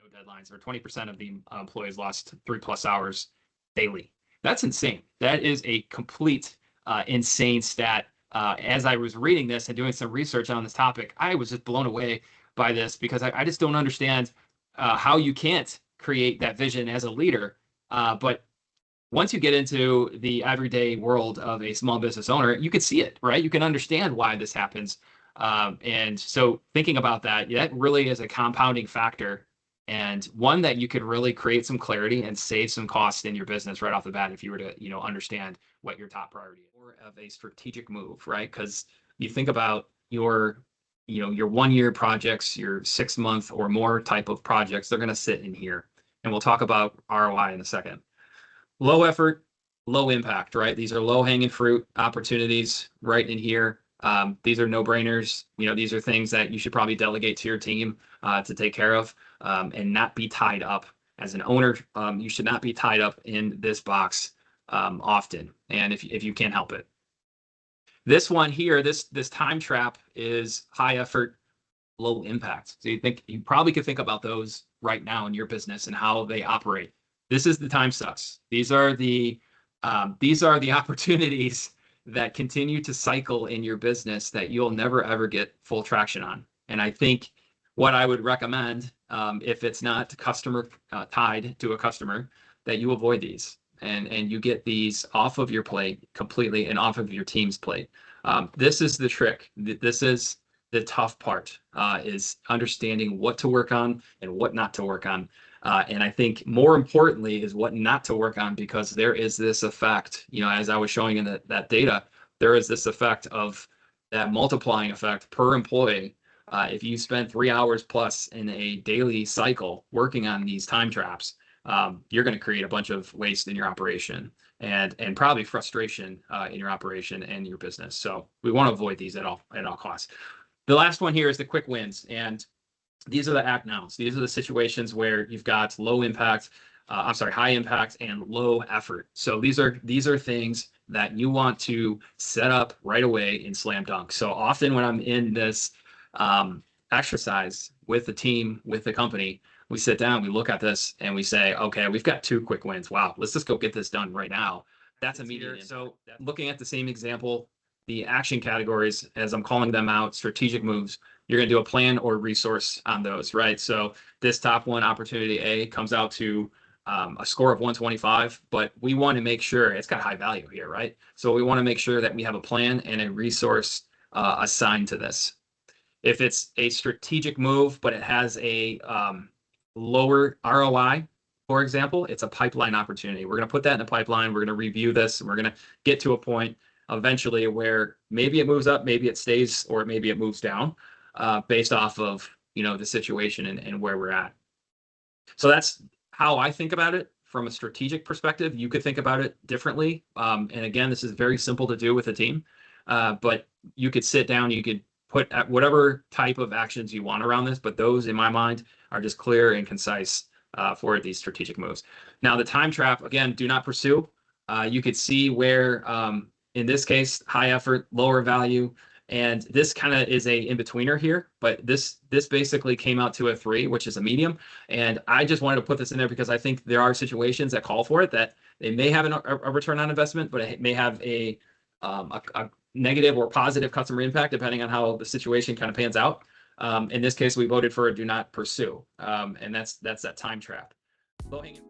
no deadlines, or 20% of the employees lost 3+ hours daily. That's insane. That is a complete insane stat. As I was reading this and doing some research on this topic, I was just blown away by this because I just don't understand how you can't create that vision as a leader. But once you get into the everyday world of a small business owner, you can see it, right? You can understand why this happens. And so thinking about that, that really is a compounding factor, and one that you could really create some clarity and save some costs in your business right off the bat if you were to, understand what your top priority is, or of a strategic move, right? Because you think about your 1-year projects, your 6-month or more type of projects, they're going to sit in here. And we'll talk about ROI in a second. Low effort, low impact, right? These are low hanging fruit opportunities right in here. These are no-brainers. These are things that you should probably delegate to your team to take care of, and not be tied up. As an owner, you should not be tied up in this box often, and if you can't help it. This one here, this time trap is high effort, low impact. So you probably could think about those right now in your business and how they operate. This is the time sucks. These are the opportunities that continue to cycle in your business that you'll never ever get full traction on. And I think what I would recommend, if it's not customer tied to a customer, that you avoid these and you get these off of your plate completely and off of your team's plate. This is the trick. This is the tough part, is understanding what to work on and what not to work on. And I think more importantly is what not to work on, because there is this effect, as I was showing in that data, there is this effect of that multiplying effect per employee. If you spend 3 hours plus in a daily cycle working on these time traps, you're going to create a bunch of waste in your operation and probably frustration in your operation and your business. So we want to avoid these at all costs. The last one here is the quick wins. And these are the act nows. These are the situations where you've got high impact and low effort. So these are things that you want to set up right away in slam dunk. So often when I'm in this exercise with the team, with the company, we sit down, we look at this and we say, okay, we've got 2 quick wins. Wow, let's just go get this done right now. That's immediate. So looking at the same example, the action categories, as I'm calling them out, strategic moves, you're going to do a plan or resource on those, right? So this top one, opportunity A, comes out to a score of 125, but we want to make sure it's got high value here, right? So we want to make sure that we have a plan and a resource assigned to this. If it's a strategic move, but it has a lower ROI, for example, it's a pipeline opportunity. We're going to put that in the pipeline. We're going to review this, and we're going to get to a point eventually where maybe it moves up, maybe it stays, or maybe it moves down based off of the situation and where we're at. So that's how I think about it from a strategic perspective. You could think about it differently. And again, this is very simple to do with a team, but you could sit down, you could put whatever type of actions you want around this, but those in my mind are just clear and concise for these strategic moves. Now the time trap, again, do not pursue. You could see where, in this case, high effort, lower value, and this kind of is a in-betweener here, but this basically came out to a 3, which is a medium. And I just wanted to put this in there because I think there are situations that call for it, that they may have a return on investment, but it may have a negative or positive customer impact depending on how the situation kind of pans out. In this case, we voted for a do not pursue, and that's that time trap. Low-hanging